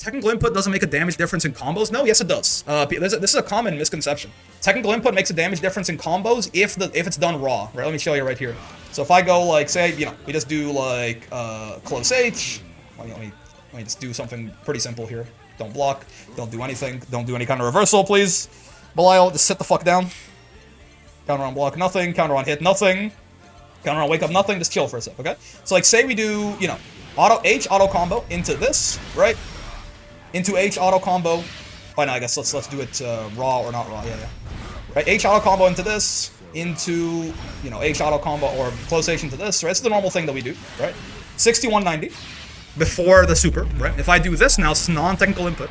technical input doesn't make a damage difference in combos. No, yes it does. This is a common misconception. Technical input makes a damage difference in combos if it's done raw. Right? Let me show you right here. So if I go like, say, we just do like close H. Let me just do something pretty simple here. Don't block. Don't do anything. Don't do any kind of reversal, please. Belial, just sit the fuck down. Counter on block, nothing. Counter on hit, nothing. Counter on wake up, nothing. Just chill for a sec, okay? So like, say we do, auto combo into this, right? Into H auto combo. Why not? I guess let's do it raw or not raw. Yeah. Right. H auto combo into this. Into H auto combo or close H into this. Right. It's the normal thing that we do. Right. 6190 before the super. Right. If I do this now, it's non-technical input.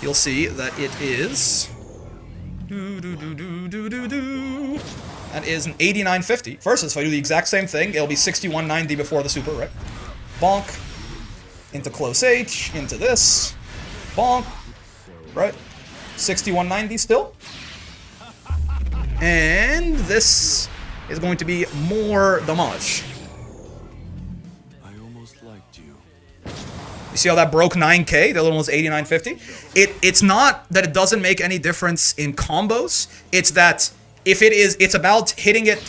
You'll see that it is. That is an 8950. Versus if I do the exact same thing, it'll be 6190 before the super. Right. Bonk. Into close H. Into this. Bonk. Right? 6190 still. And this is going to be more damage. I almost liked you. You see how that broke 9k? The other one was 8950. It's not that it doesn't make any difference in combos. It's that if it's about hitting it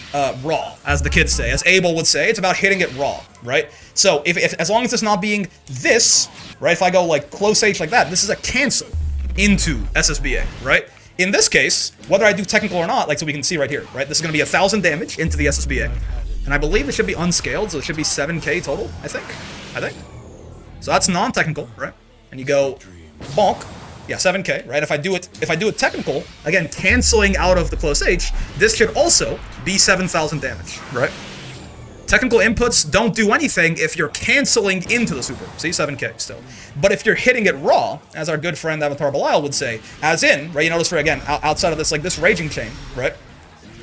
raw, as the kids say, as Abel would say, it's about hitting it raw, right? So if as long as it's not being this, right? If I go like close H like that, this is a cancel into SSBA, right? In this case, whether I do technical or not, like so we can see right here, right? This is going to be 1,000 damage into the SSBA. And I believe it should be unscaled, so it should be 7k total, I think. So that's non-technical, right? And you go bonk. Yeah, 7k, right? If I do it technical, again, canceling out of the close H, this should also be 7,000 damage, right? Technical inputs don't do anything if you're canceling into the super. See, 7k still. But if you're hitting it raw, as our good friend Avatar Belial would say, as in, right, you notice for, again, outside of this, like this raging chain, right?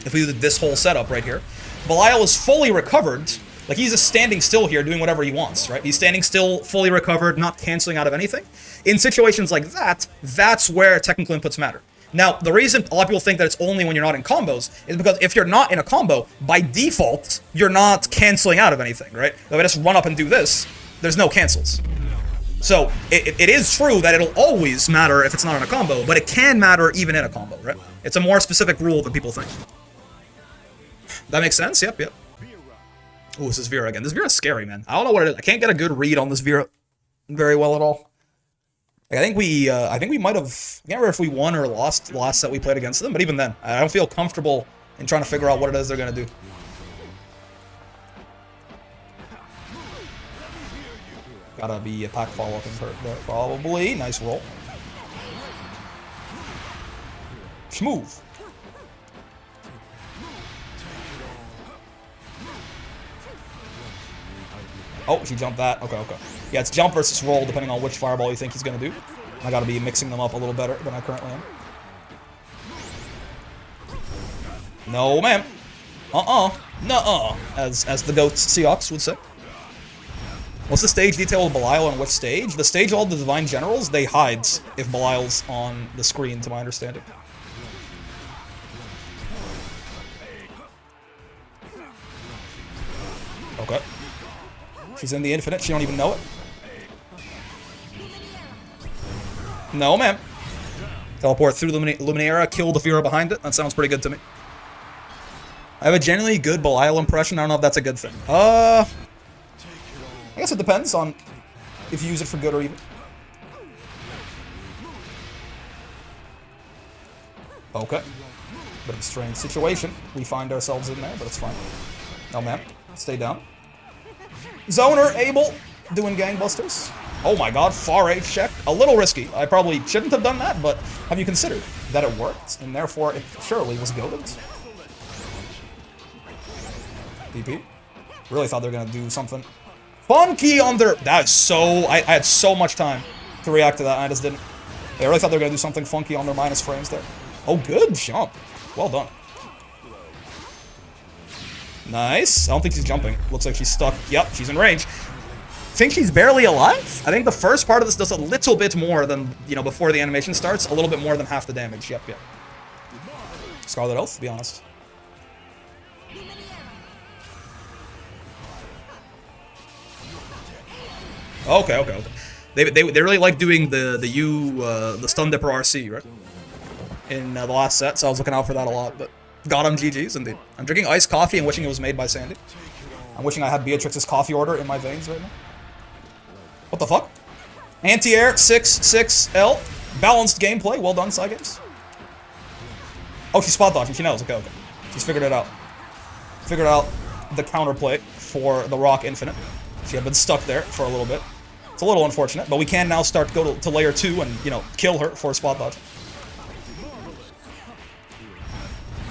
If we do this whole setup right here, Belial is fully recovered. Like, he's just standing still here doing whatever he wants, right? He's standing still, fully recovered, not canceling out of anything. In situations like that, that's where technical inputs matter. Now, the reason a lot of people think that it's only when you're not in combos is because if you're not in a combo, by default, you're not canceling out of anything, right? If I just run up and do this, there's no cancels. So, it is true that it'll always matter if it's not in a combo, but it can matter even in a combo, right? It's a more specific rule than people think. That makes sense? Yep. Ooh, this is Vira again. This Vira's scary, man. I don't know what it is. I can't get a good read on this Vira very well at all. Like, I think we might have... I can't remember if we won or lost the last set we played against them, but even then, I don't feel comfortable in trying to figure out what it is they're going to do. Gotta be a pack follow-up in hurt there, probably. Nice roll. Smooth. Oh, she jumped that. Okay. Yeah, it's jump versus roll, depending on which fireball you think he's going to do. I gotta be mixing them up a little better than I currently am. No, ma'am. Nuh-uh. As the goats Seahawks would say. What's the stage detail of Belial on which stage? The stage of all the Divine Generals, they hide if Belial's on the screen, to my understanding. Okay. She's in the infinite, she don't even know it. No, ma'am. Teleport through the Luminera, kill the Vira behind it. That sounds pretty good to me. I have a genuinely good Belial impression. I don't know if that's a good thing. I guess it depends on if you use it for good or evil. Okay. Bit of a strange situation we find ourselves in there, but it's fine. No, ma'am. Stay down. Zoner, Abel, doing gangbusters. Oh my god, far H check. A little risky. I probably shouldn't have done that, but have you considered that it worked, and therefore it surely was goated? DP. Really thought they were going to do something funky on their... That is so... I had so much time to react to that, and I just didn't. I really thought they were going to do something funky on their minus frames there. Oh, good jump. Well done. Nice. I don't think she's jumping. Looks like she's stuck. Yep, she's in range. Think she's barely alive? I think the first part of this does a little bit more than, before the animation starts. A little bit more than half the damage. Yep. Scarlet Oath, to be honest. Okay. They really like doing the stun dipper RC, right? In the last set, so I was looking out for that a lot, but got him GG's indeed. I'm drinking iced coffee and wishing it was made by Sandy. I'm wishing I had Beatrix's coffee order in my veins right now. What the fuck? Anti-air 6-6L. Balanced gameplay. Well done, Side Games. Oh, she's spot dodging. She knows. Okay, okay. She's figured it out. Figured out the counterplay for the Rock Infinite. She had been stuck there for a little bit. It's a little unfortunate, but we can now start to go to layer 2 and, you know, kill her for a spot dodge.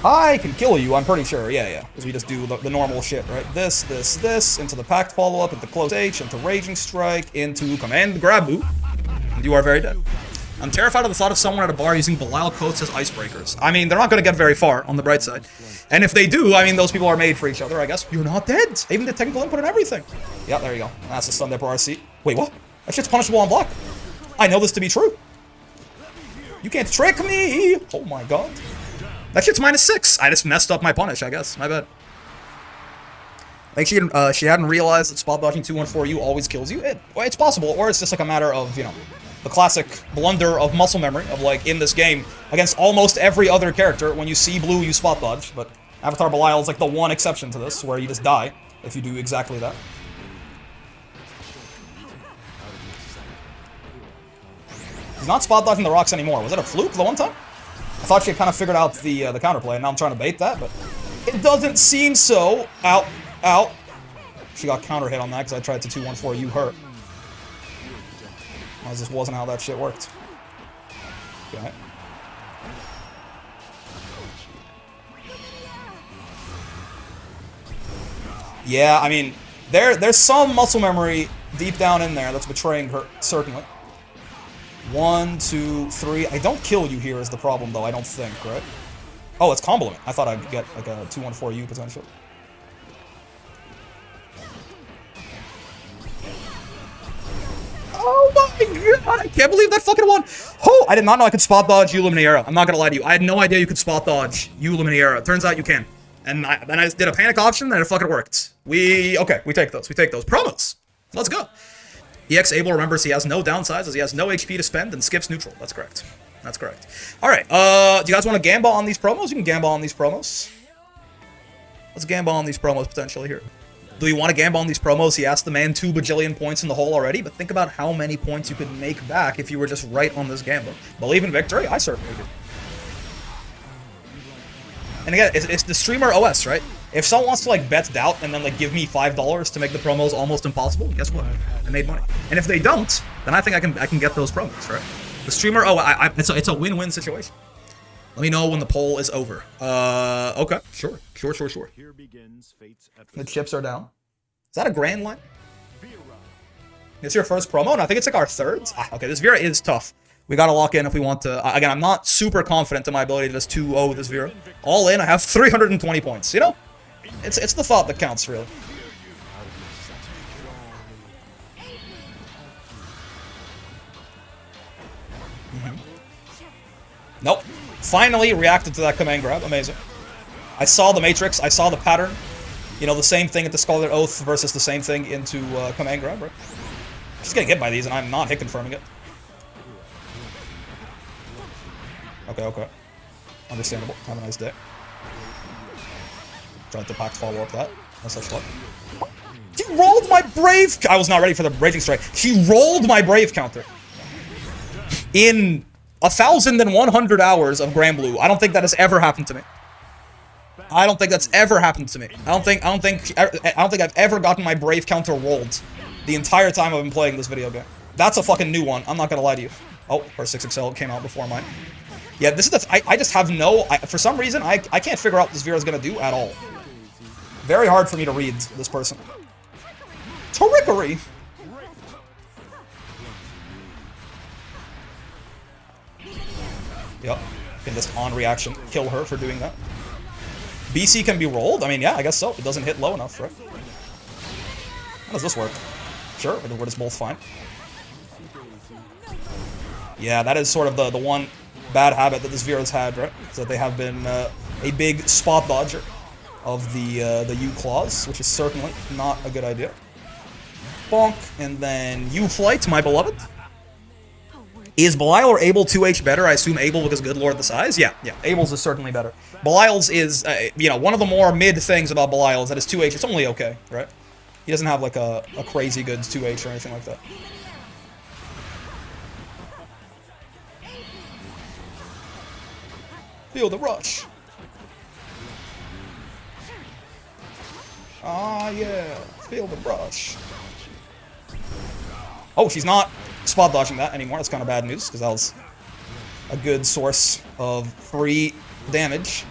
I can kill you, I'm pretty sure. Yeah, yeah. Because we just do the normal shit, right? This, into the Pact follow-up, into Close H, into Raging Strike, into Command Grabu. And you are very dead. I'm terrified of the thought of someone at a bar using Belial coats as icebreakers. I mean, they're not going to get very far, on the bright side. And if they do, I mean, those people are made for each other, I guess. You're not dead! Even the technical input and everything. Yeah, there you go. That's the Stun Dipper RC. Wait, what? That shit's punishable on block. I know this to be true. You can't trick me! Oh my god. That shit's -6. I just messed up my punish, I guess. My bad. I think she hadn't realized that spot dodging 214U always kills you. It's possible, or it's just like a matter of, you know, the classic blunder of muscle memory of, like, in this game, against almost every other character, when you see blue, you spot dodge. But Avatar Belial is like the one exception to this, where you just die if you do exactly that. He's not spot dodging the rocks anymore. Was that a fluke the one time? I thought she had kind of figured out the counterplay, and now I'm trying to bait that, but it doesn't seem so. Out, out. She got counter hit on that because I tried to 214U her. That just wasn't how that shit worked. Okay. Yeah, I mean, there's some muscle memory deep down in there that's betraying her, certainly. 1, 2, 3. I don't kill you here is the problem, though, I don't think, right? Oh, it's combo limit. I thought I'd get, like, a 214U potential. Oh my god, I can't believe that fucking won! Oh, I did not know I could spot dodge Luminaria. I'm not gonna lie to you. I had no idea you could spot dodge Luminaria. Turns out you can. And then I just did a panic option, and it fucking worked. Okay, we take those. We take those. Promos! Let's go. EX Able remembers he has no downsides as he has no HP to spend and skips neutral. That's correct. That's correct. Alright, do you guys want to gamble on these promos? You can gamble on these promos. Let's gamble on these promos potentially here. Do you want to gamble on these promos? He asked the man 2 bajillion points in the hole already, but think about how many points you could make back if you were just right on this gamble. Believe in victory? I certainly do. And again, it's the streamer OS, right? If someone wants to, like, bet doubt and then, like, give me $5 to make the promos almost impossible, guess what? I made money. And if they don't, then I think I can get those promos, right? The streamer, it's a win-win situation. Let me know when the poll is over. Okay, sure. Here begins fate's The chips are down. Is that a grand line? It's your first promo, and I think it's like our third. Okay, this Vira is tough. We gotta lock in if we want to. Again, I'm not super confident in my ability to just 2-0 this Vira. All in, I have 320 points. You know, it's the thought that counts, really. Nope. Finally reacted to that command grab. Amazing. I saw the matrix. I saw the pattern. You know, the same thing at the Scarlet Oath versus the same thing into command grab, right? Just getting hit by these, and I'm not hit confirming it. Okay. Understandable. Have a nice day. Tried to Pact follow up that. No such luck. She rolled my Brave... I was not ready for the Raging Strike. She rolled my Brave counter. In 1,100 hours of Granblue. I don't think that has ever happened to me. I don't think that's ever happened to me. I don't think I've ever gotten my Brave counter rolled the entire time I've been playing this video game. That's a fucking new one. I'm not gonna lie to you. Oh, her 6XL came out before mine. Yeah, this is the... I just have no... for some reason, I can't figure out what this Vira's gonna do at all. Very hard for me to read this person. Trickery! Yep. Can just on reaction kill her for doing that. BC can be rolled? I mean, yeah, I guess so. It doesn't hit low enough, right? How does this work? Sure, we're just both fine. Yeah, that is sort of the one bad habit that this Vira's had, right? Is that they have been a big spot dodger of the U claws, which is certainly not a good idea. Bonk, and then U flight, my beloved. Is Belial or Abel 2H better? I assume Abel because Good Lord the size? Yeah, Abel's is certainly better. Belial's is, you know, one of the more mid things about Belial is that his 2H, it's only okay, right? He doesn't have like a crazy good 2H or anything like that. Feel the rush. Ah, yeah. Feel the rush. Oh, she's not spot dodging that anymore. That's kind of bad news, because that was a good source of free damage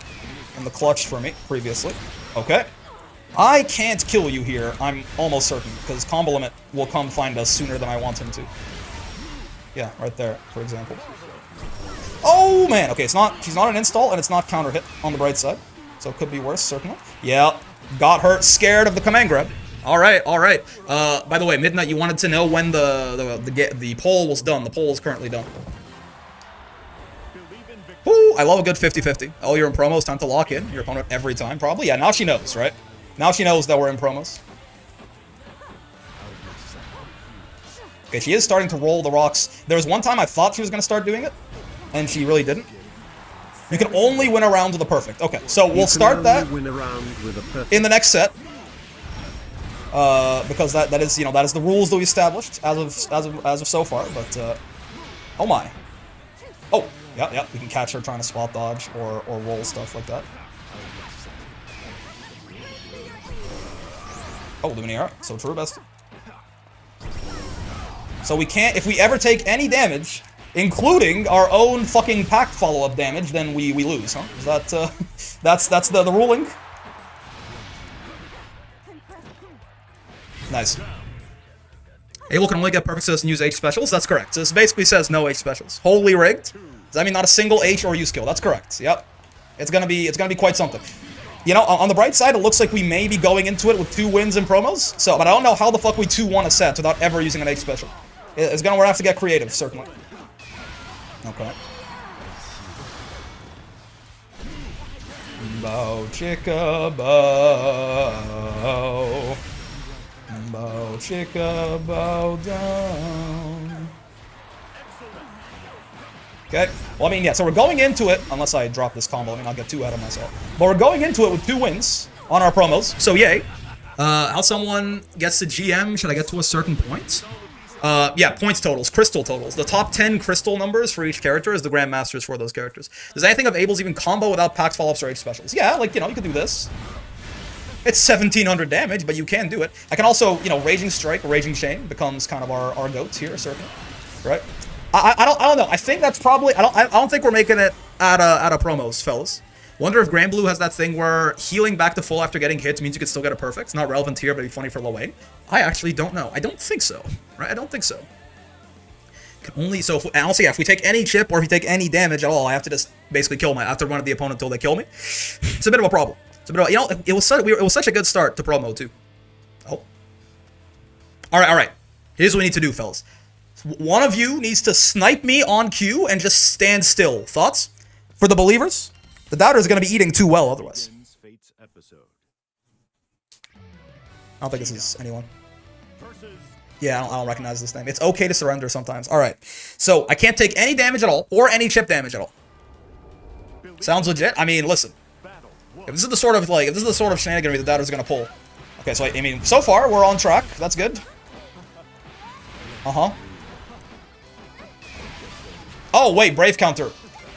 in the clutch for me previously. Okay. I can't kill you here, I'm almost certain, because combo limit will come find us sooner than I want him to. Yeah, right there, for example. Oh, man! Okay, she's not an install, and it's not counter hit on the bright side. So it could be worse, certainly. Yeah, got hurt, scared of the command grab. Alright. By the way, Midnight, you wanted to know when the poll was done. The poll is currently done. Ooh, I love a good 50-50. Oh, you're in promos, time to lock in your opponent every time, probably? Yeah, now she knows, right? Now she knows that we're in promos. Okay, she is starting to roll the rocks. There was one time I thought she was going to start doing it, and she really didn't. You can only win a round with a perfect. Okay, so we'll start that in the next set. Because that is, you know, that is the rules that we established as of so far, but oh my. Oh, yeah, we can catch her trying to spot dodge or roll stuff like that. Oh, Luminaire, so true, bestie. So we can't, if we ever take any damage, including our own fucking pact follow-up damage, then we lose, huh? Is that, that's the ruling? Nice. Abel can only get perfect and use H specials? That's correct. So this basically says no H specials. Wholly rigged? Does that mean not a single H or U skill? That's correct. Yep. It's gonna be quite something. You know, on the bright side, it looks like we may be going into it with 2 wins in promos. So, but I don't know how the fuck we 2-1 a set without ever using an H special. We're gonna have to get creative, certainly. Okay. Bow chicka bow. Bow chicka bow down. Okay. Well, I mean, yeah, so we're going into it, unless I drop this combo, I mean, I'll get too ahead of myself. But we're going into it with 2 wins on our promos, so yay. How someone gets to GM, should I get to a certain point? Yeah, points totals, crystal totals. The top 10 crystal numbers for each character is the Grandmasters for those characters. Does anything of Abel's even combo without packs, follow-ups, or H specials? Yeah, like, you know, you could do this. It's 1700 damage, but you can do it. I can also, you know, Raging Strike, Raging Chain becomes kind of our goats here, certainly. Right? I don't know. I think that's probably, I don't think we're making it out of promos, fellas. Wonder if Grand Blue has that thing where healing back to full after getting hits means you can still get a perfect. It's not relevant here, but it'd be funny for Lowain. I actually don't know. I don't think so. Right? I don't think so. Can only, so if, and also, yeah, if we take any chip or if we take any damage at all, I have to just basically kill I have to run at the opponent until they kill me. It's a bit of a problem. It's a bit of, you know, it was such a good start to promo too. Oh. All right. Here's what we need to do, fellas. One of you needs to snipe me on cue and just stand still. Thoughts? For the believers? The doubter is going to be eating too well otherwise. I don't think this is anyone. Yeah, I don't recognize this name. It's okay to surrender sometimes. All right. So I can't take any damage at all or any chip damage at all. Sounds legit. I mean, listen. If this is the sort of shenaniganery the doubter's going to pull. Okay, so I mean, so far we're on track. That's good. Oh, wait, Brave counter.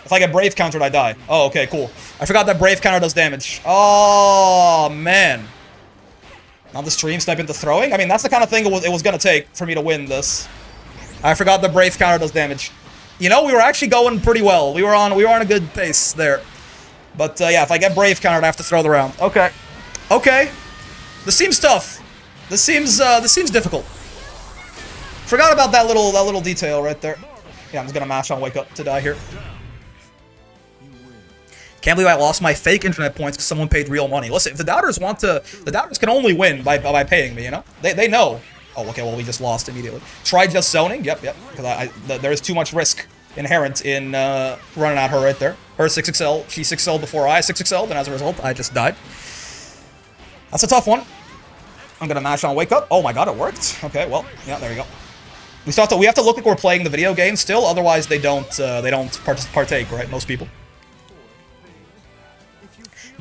If I get Brave countered, I die. Oh, okay, cool. I forgot that Brave counter does damage. Oh, man. Now the stream sniping to throwing? I mean, that's the kind of thing it was going to take for me to win this. I forgot the Brave counter does damage. You know, we were actually going pretty well. We were on a good pace there. But, yeah, if I get Brave countered, I have to throw the round. Okay. Okay. This seems tough. This seems difficult. Forgot about that little detail right there. Yeah, I'm just gonna mash on wake up to die here. Can't believe I lost my fake internet points because someone paid real money. Listen, if the doubters want to, the doubters can only win by paying me, you know? They know. Oh, okay, well, we just lost immediately. Try just zoning? Yep. Because there is too much risk inherent in running at her right there. Her 6XL, she 6XL'd before I 6XL'd, and as a result, I just died. That's a tough one. I'm gonna mash on wake up. Oh my god, it worked. Okay, well, yeah, there you go. We have to look like we're playing the video game still, otherwise they don't partake, right? Most people.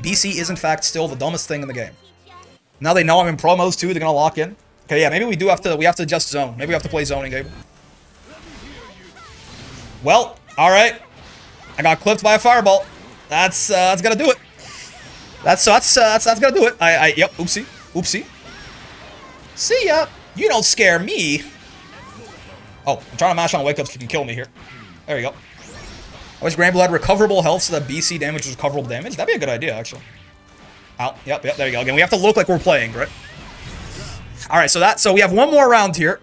BC is in fact still the dumbest thing in the game. Now they know I'm in promos too, they're gonna lock in. Okay, yeah, maybe we have to adjust zone. Maybe we have to play zoning game. Well, alright. I got clipped by a fireball. That's gonna do it. That's gonna do it. Yep, oopsie. See ya. You don't scare me. Oh, I'm trying to mash on wake ups so you can kill me here. There you go. I wish Granblue had recoverable health so that BC damage was recoverable damage. That'd be a good idea, actually. Ow. Yep, there you go. Again, we have to look like we're playing, right? Alright, so we have one more round here.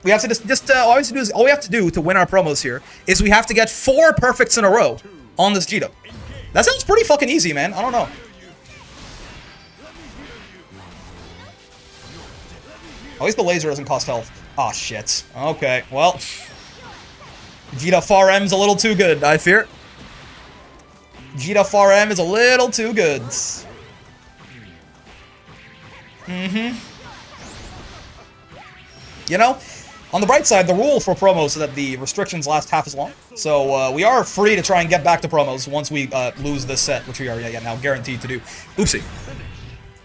We have to all we have to do to win our promos here is we have to get 4 perfects in a row on this Jito. That sounds pretty fucking easy, man. I don't know. At least the laser doesn't cost health. Aw, shit. Okay, well. Jita Far M's a little too good, I fear. Jita Far M is a little too good. You know, on the bright side, the rule for promos is that the restrictions last half as long. So we are free to try and get back to promos once we lose this set, which we are now guaranteed to do. Oopsie.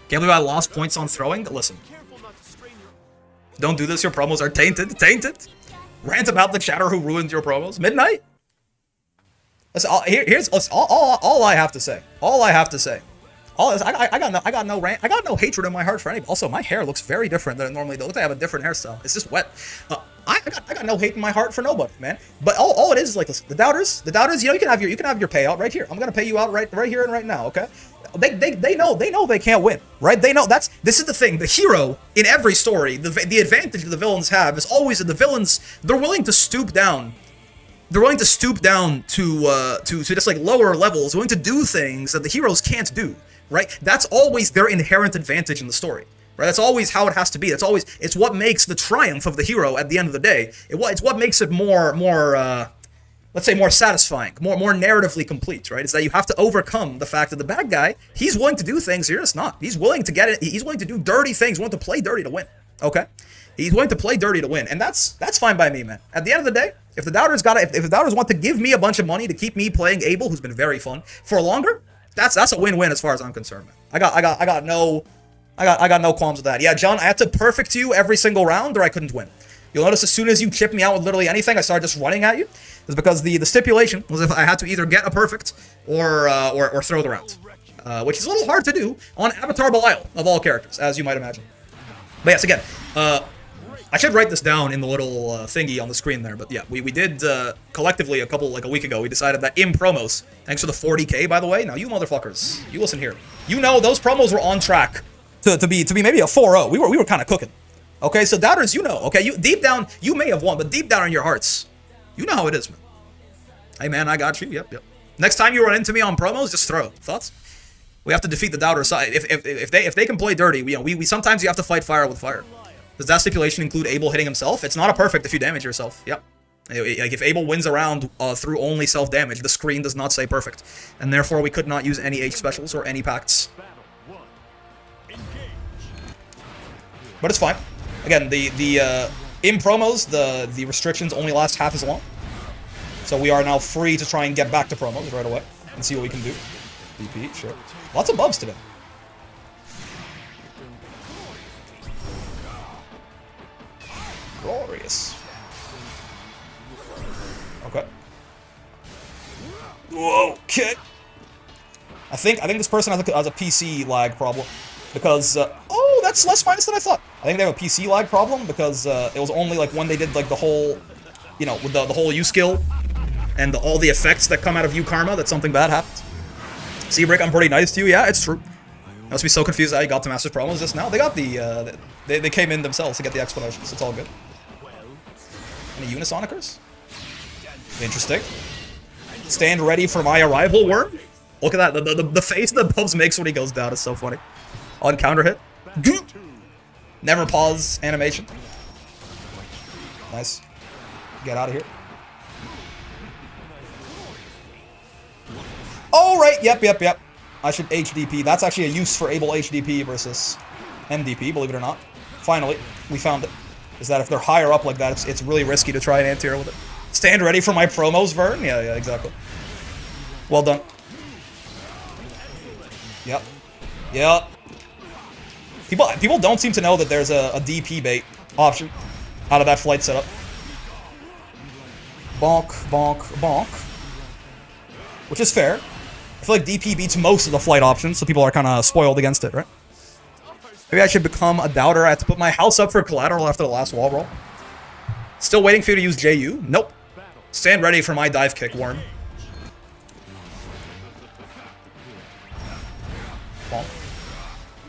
Can't believe I lost points on throwing. Listen. Don't do this, your promos are tainted. Tainted. Rant about the chatter who ruined your promos. Midnight? Listen, here's all I have to say. All I have to say. I got no hatred in my heart for anybody. Also, my hair looks very different than it normally does. I have a different hairstyle. It's just wet. I got no hate in my heart for nobody, man. But all it is like listen, the doubters. You know, you can have your payout right here. I'm gonna pay you out right here and right now. Okay. They know they can't win, right? They know this is the thing. The hero in every story, the advantage that the villains have is always that the villains, they're willing to stoop down. They're willing to stoop down to just like lower levels, willing to do things that the heroes can't do, right? That's always their inherent advantage in the story, right? That's always how it has to be. It's what makes the triumph of the hero at the end of the day. It's what makes it more let's say more satisfying, more narratively complete, right? Is that you have to overcome the fact that the bad guy, he's willing to do things, you're just not. He's willing to get it, he's willing to do dirty things, willing to play dirty to win, okay? He's willing to play dirty to win, and that's fine by me, man. At the end of the day, if the doubters if the doubters want to give me a bunch of money to keep me playing Abel, who's been very fun, for longer, that's a win-win as far as I'm concerned, man. I got no qualms with that. Yeah, John, I had to perfect you every single round or I couldn't win. You'll notice as soon as you chip me out with literally anything, I started just running at you. It's because the stipulation was if I had to either get a perfect or throw the round, which is a little hard to do on Avatar Belial of all characters, as you might imagine. But yes, again, I should write this down in the little thingy on the screen there. But yeah, we did collectively a week ago. We decided that in promos, thanks for the 40K by the way. Now you motherfuckers, you listen here. You know those promos were on track to be maybe a 4-0. We were kind of cooking. Okay, so doubters, you know, okay, you deep down, you may have won, but deep down in your hearts, you know how it is, man. Hey, man, I got you. Yep. Next time you run into me on promos, just throw. Thoughts? We have to defeat the doubter side. If they can play dirty, we sometimes you have to fight fire with fire. Does that stipulation include Abel hitting himself? It's not a perfect if you damage yourself. Yep. Like if Abel wins a round through only self-damage, the screen does not say perfect, and therefore we could not use any H specials or any pacts. But it's fine. Again, in promos, the restrictions only last half as long. So we are now free to try and get back to promos right away and see what we can do. BP, sure. Lots of buffs today. Glorious. Okay. Okay. I think this person has a PC lag problem. Because, oh, that's less minus than I thought. I think they have a PC lag problem because it was only like when they did like the whole, you know, with the whole U skill and all the effects that come out of U karma that something bad happened. Seabrick, I'm pretty nice to you. Yeah, it's true. I must be so confused that I got to Masters promos just now. They got they came in themselves to get the explanations. It's all good. Any Unisonicers? Interesting. Stand ready for my arrival, worm. Look at that. The face that Bubs makes when he goes down is so funny. On counter hit. Never pause animation. Nice. Get out of here. Oh, right. Yep. I should HDP. That's actually a use for Abel HDP versus MDP, believe it or not. Finally, we found it. is that if they're higher up like that, it's really risky to try and anti-air with it. Stand ready for my promos, Vern? Yeah, exactly. Well done. Yep. Yep. People don't seem to know that there's a DP bait option out of that flight setup. Bonk, bonk, bonk. Which is fair. I feel like DP beats most of the flight options, so people are kind of spoiled against it, right? Maybe I should become a doubter. I have to put my house up for collateral after the last wall roll. Still waiting for you to use JU? Nope. Stand ready for my dive kick, worm. Bonk.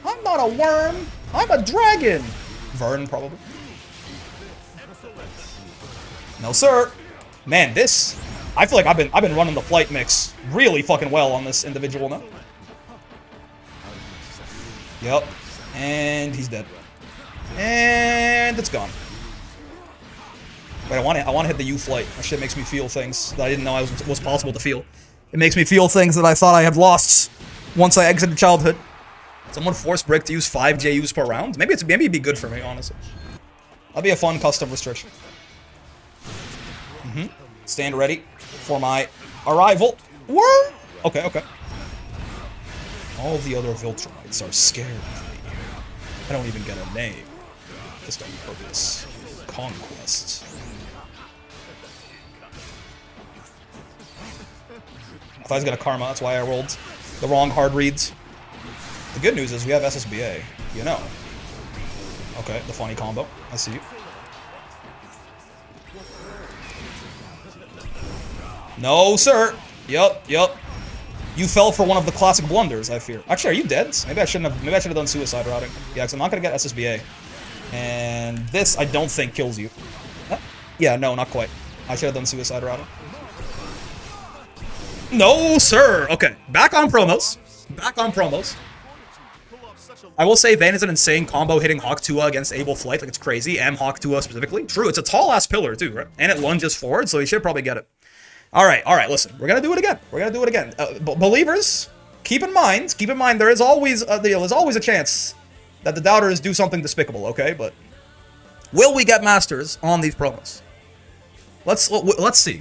I'm not a worm. I'm a dragon. Vern, probably. No, sir. Man, this... I feel like I've been running the flight mix really fucking well on this individual now. Yep. And he's dead. And it's gone. Wait, I want to hit the U flight. That shit makes me feel things that I didn't know was possible to feel. It makes me feel things that I thought I had lost once I exited childhood. Someone forced Brick to use 5 JUs per round? Maybe it'd be good for me, honestly. That'd be a fun custom restriction. Stand ready for my arrival. What? Okay, okay. All the other Viltrumites are scared of me. I don't even get a name. Just on purpose. Conquest. I thought he was gonna karma, that's why I rolled the wrong hard reads. The good news is we have SSBA, you know. Okay, the funny combo. I see you. No, sir. Yup. You fell for one of the classic blunders, I fear. Actually, are you dead? Maybe I should have done suicide routing. Yeah, because I'm not gonna get SSBA. And this, I don't think, kills you. Yeah, no, not quite. I should have done suicide routing. No, sir. Okay, back on promos. I will say Vayne is an insane combo hitting Hawk Tua against Able Flight. Like, it's crazy. And Hawk Tua specifically. True, it's a tall-ass pillar, too, right? And it lunges forward, so he should probably get it. All right, listen. We're going to do it again. Believers, keep in mind, there is always a chance that the doubters do something despicable, okay? But will we get masters on these promos? Let's see.